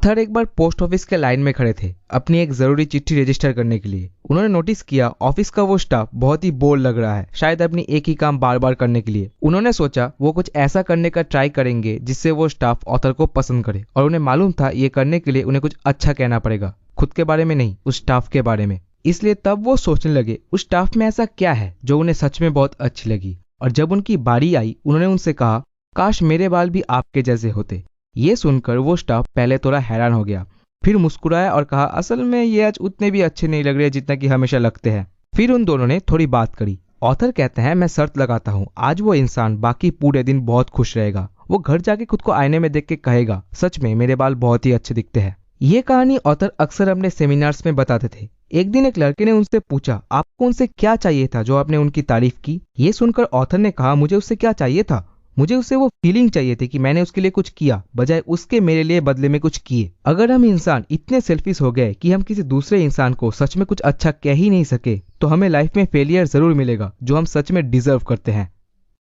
Author एक बार post office के line में खड़े थे अपनी एक जरूरी चिट्ठी रजिस्टर करने के लिए। उन्होंने नोटिस किया ऑफिस का वो स्टाफ बहुत ही बोर लग रहा है, शायद अपनी एक ही काम बार बार करने के लिए। उन्होंने सोचा वो कुछ ऐसा करने का ट्राई करेंगे जिससे वो स्टाफ ऑथर को पसंद करे, और उन्हें मालूम था ये करने के लिए उन्हें कुछ अच्छा कहना पड़ेगा, खुद के बारे में नहीं, उस स्टाफ के बारे में। इसलिए तब वो सोचने लगे उस स्टाफ में ऐसा क्या है जो उन्हें सच में बहुत अच्छी लगी। और जब उनकी बारी आई उन्होंने उनसे कहा, काश मेरे बाल भी आपके जैसे होते। ये सुनकर वो स्टाफ पहले थोड़ा हैरान हो गया, फिर मुस्कुराया और कहा, असल में ये आज उतने भी अच्छे नहीं लग रहे जितना कि हमेशा लगते हैं। फिर उन दोनों ने थोड़ी बात करी। ऑथर कहते हैं, मैं शर्त लगाता हूँ आज वो इंसान बाकी पूरे दिन बहुत खुश रहेगा। वो घर जाके खुद को आईने में देख के कहेगा, सच में मेरे बाल बहुत ही अच्छे दिखते हैं। ये कहानी ऑथर अक्सर अपने सेमिनार्स में बताते थे। एक दिन एक लड़के ने उनसे पूछा, आपको उनसे क्या चाहिए था जो आपने उनकी तारीफ की? ये सुनकर ऑथर ने कहा, मुझे उससे क्या चाहिए था? मुझे उससे वो फीलिंग चाहिए थी कि मैंने उसके लिए कुछ किया, बजाय उसके मेरे लिए बदले में कुछ किए। अगर हम इंसान इतने सेल्फिश हो गए कि हम किसी दूसरे इंसान को सच में कुछ अच्छा कह ही नहीं सके, तो हमें लाइफ में फेलियर जरूर मिलेगा जो हम सच में डिजर्व करते हैं।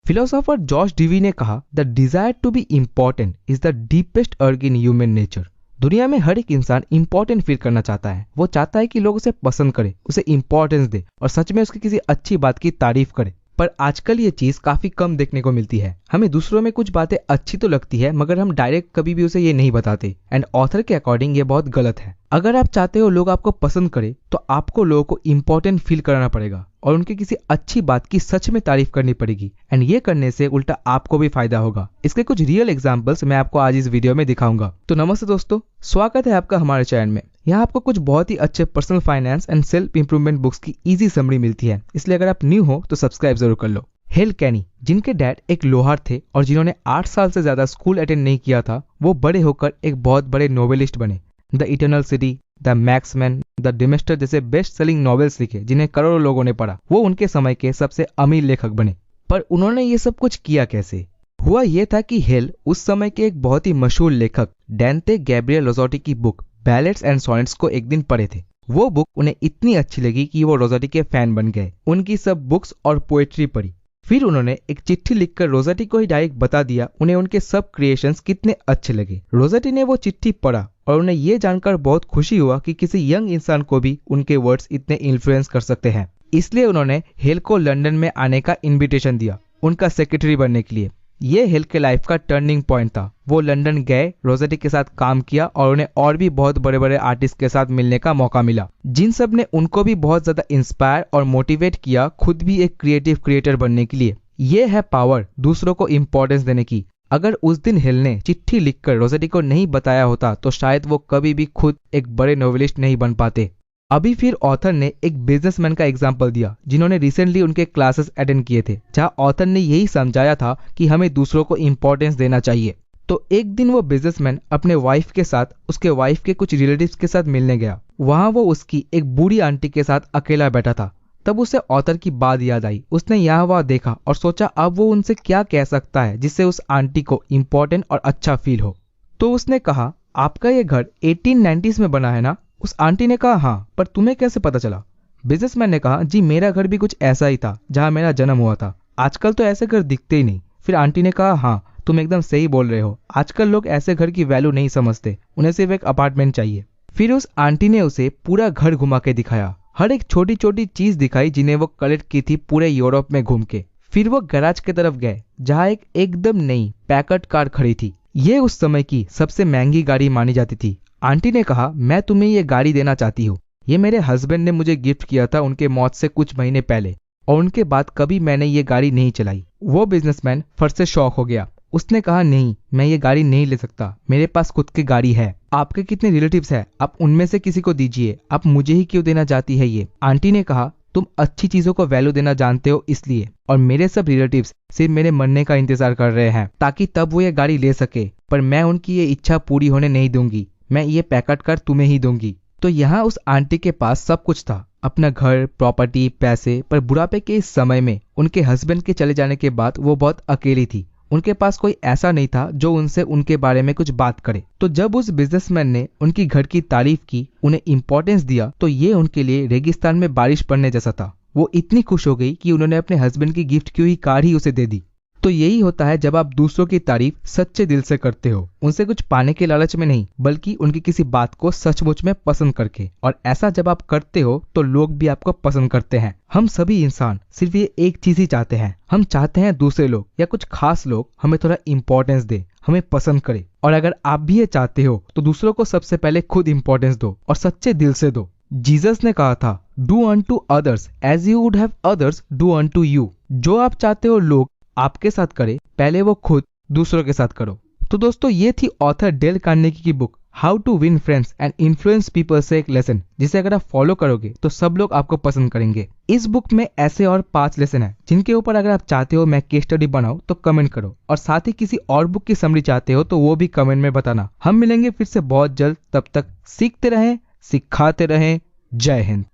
फिलोसोफर जॉर्ज डिवी ने कहा, the desire to be important is the deepest urge in human nature. दुनिया में हर एक इंसान इंपॉर्टेंट फील करना चाहता है। वो चाहता है कि लोग उसे पसंद करें, उसे इंपॉर्टेंस दे और सच में उसकी किसी अच्छी बात की तारीफ करे। पर आजकल ये चीज काफी कम देखने को मिलती है। हमें दूसरों में कुछ बातें अच्छी तो लगती है, मगर हम डायरेक्ट कभी भी उसे ये नहीं बताते। एंड ऑथर के अकॉर्डिंग ये बहुत गलत है। अगर आप चाहते हो लोग आपको पसंद करें, तो आपको लोगों को इंपॉर्टेंट फील कराना पड़ेगा और उनकी किसी अच्छी बात की सच में तारीफ करनी पड़ेगी। एंड ये करने से उल्टा आपको भी फायदा होगा। इसके कुछ रियल एग्जांपल्स मैं आपको आज इस वीडियो में दिखाऊंगा। तो नमस्ते दोस्तों, स्वागत है आपका हमारे चैनल में। यहाँ आपको कुछ बहुत ही अच्छे personal finance and self improvement books की इजी समरी मिलती है, इसलिए अगर आप न्यू हो तो सब्सक्राइब जरूर कर लो। हेल कैनी, जिनके डैड एक लोहार थे और जिन्होंने 8 साल से ज्यादा स्कूल अटेंड नहीं किया था, वो बड़े होकर एक बहुत बड़े नोवेलिस्ट बने। The eternal city, the Manxman, the Deemster जैसे बेस्ट सेलिंग नॉवेल्स लिखे जिन्हें करोड़ों लोगों ने पढ़ा। वो उनके समय के सबसे अमीर लेखक बने। पर उन्होंने ये सब कुछ किया कैसे? हुआ ये था कि हेल उस समय के एक बहुत ही मशहूर लेखक डांते गैब्रियल रोज़ेटी की बुक बैलेट्स एंड सोनेट्स को एक दिन पढ़े थे। वो बुक उन्हें इतनी अच्छी लगी कि वो रोज़ेटी के फैन बन गए। उनकी सब बुक्स और पोएट्री पढ़ी। फिर उन्होंने एक चिट्ठी लिखकर रोज़ेटी को ही डायरेक्ट बता दिया उन्हें उनके सब क्रिएशंस कितने अच्छे लगे। रोज़ेटी ने वो चिट्ठी पढ़ा और उन्हें ये जानकर बहुत खुशी हुआ कि किसी यंग इंसान को भी उनके वर्ड्स इतने इन्फ्लुएंस कर सकते हैं। इसलिए उन्होंने हेल को लंदन में आने का इन्विटेशन दिया उनका सेक्रेटरी बनने के लिए। ये हेल के लाइफ का टर्निंग पॉइंट था। वो लंदन गए, रोज़ेटी के साथ काम किया और उन्हें और भी बहुत बड़े बड़े आर्टिस्ट के साथ मिलने का मौका मिला, जिन सब ने उनको भी बहुत ज्यादा इंस्पायर और मोटिवेट किया खुद भी एक क्रिएटिव क्रिएटर बनने के लिए। ये है पावर दूसरों को इंपॉर्टेंस देने की। अगर उस दिन हेल ने चिट्ठी लिखकर रोज़ेटी को नहीं बताया होता तो शायद वो कभी भी खुद एक बड़े नोवेलिस्ट नहीं बन पाते। अभी फिर ऑथर ने एक बिजनेसमैन का एग्जाम्पल दिया जिन्होंने रिसेंटली उनके क्लासेस अटेंड किए थे, जहां ऑथर ने यही समझाया था कि हमें दूसरों को इंपॉर्टेंस देना चाहिए। तो एक दिन वो बिजनेसमैन अपने वाइफ के साथ उसके वाइफ के कुछ रिलेटिव्स के साथ मिलने गया। वहां वो उसकी एक बूढ़ी आंटी के साथ अकेला बैठा था। तब उसे ऑथर की बात याद आई। उसने यहाँ वहाँ देखा और सोचा अब वो उनसे क्या कह सकता है जिससे उस आंटी को इम्पोर्टेंट और अच्छा फील हो। तो उसने कहा, आपका ये घर 1890s में बना है ना? उस आंटी ने कहा, हाँ, पर तुम्हें कैसे पता चला? बिजनेसमैन ने कहा, जी मेरा घर भी कुछ ऐसा ही था जहां मेरा जन्म हुआ था। आजकल तो ऐसे घर दिखते ही नहीं। फिर आंटी ने कहा, हाँ तुम एकदम सही बोल रहे हो, आजकल लोग ऐसे घर की वैल्यू नहीं समझते, उन्हें सिर्फ एक अपार्टमेंट चाहिए। फिर उस आंटी ने उसे पूरा घर घुमा के दिखाया, हर एक छोटी छोटी चीज दिखाई जिन्हें वो कलेक्ट की थी पूरे यूरोप में घूम के। फिर वो गैराज की तरफ गए जहाँ एक एकदम नई पैकर्ड कार खड़ी थी। ये उस समय की सबसे महंगी गाड़ी मानी जाती थी। आंटी ने कहा, मैं तुम्हें ये गाड़ी देना चाहती हूँ। ये मेरे हस्बैंड ने मुझे गिफ्ट किया था उनके मौत से कुछ महीने पहले, और उनके बाद कभी मैंने ये गाड़ी नहीं चलाई। वो बिजनेसमैन फट से शॉक हो गया। उसने कहा, नहीं, मैं ये गाड़ी नहीं ले सकता, मेरे पास खुद की गाड़ी है। आपके कितने रिलेटिव्स हैं, आप उनमें से किसी को दीजिए, आप मुझे ही क्यों देना चाहती है ये? आंटी ने कहा, तुम अच्छी चीजों को वैल्यू देना जानते हो इसलिए, और मेरे सब रिलेटिव्स सिर्फ मेरे मरने का इंतजार कर रहे हैं ताकि तब वो ये गाड़ी ले सके, पर मैं उनकी ये इच्छा पूरी होने नहीं दूंगी। मैं ये पैकेट कर तुम्हें ही दूंगी। तो यहाँ उस आंटी के पास सब कुछ था, अपना घर, प्रॉपर्टी, पैसे, पर बुढ़ापे के इस समय में उनके हस्बैंड के चले जाने के बाद वो बहुत अकेली थी। उनके पास कोई ऐसा नहीं था जो उनसे उनके बारे में कुछ बात करे। तो जब उस बिजनेसमैन ने उनकी घर की तारीफ की, उन्हें इंपॉर्टेंस दिया, तो ये उनके लिए रेगिस्तान में बारिश पड़ने जैसा था। वो इतनी खुश हो गई कि उन्होंने अपने हस्बैंड की गिफ्ट की हुई कार ही उसे दे दी। तो यही होता है जब आप दूसरों की तारीफ सच्चे दिल से करते हो, उनसे कुछ पाने के लालच में नहीं, बल्कि उनकी किसी बात को सचमुच में पसंद करके। और ऐसा जब आप करते हो तो लोग भी आपको पसंद करते हैं। हम सभी इंसान सिर्फ ये एक चीज ही चाहते हैं, हम चाहते हैं दूसरे लोग या कुछ खास लोग हमें थोड़ा इंपॉर्टेंस दे, हमें पसंद करे। और अगर आप भी ये चाहते हो तो दूसरों को सबसे पहले खुद इंपॉर्टेंस दो और सच्चे दिल से दो। जीसस ने कहा था, do unto others as you would have others do unto you. जो आप चाहते हो लोग आपके साथ करे, पहले वो खुद दूसरों के साथ करो। तो दोस्तों, ये थी ऑथर डेल कार्नेगी की book how to win friends and influence people से एक लेसन, जिसे अगर आप फॉलो करोगे तो सब लोग आपको पसंद करेंगे। इस बुक में ऐसे और 5 लेसन हैं जिनके ऊपर अगर आप चाहते हो मैं केस स्टडी बनाऊं तो कमेंट करो, और साथ ही किसी और बुक की समरी चाहते हो तो वो भी कमेंट में बताना। हम मिलेंगे फिर से बहुत जल्द, तब तक सीखते रहें, सिखाते रहें। जय हिंद।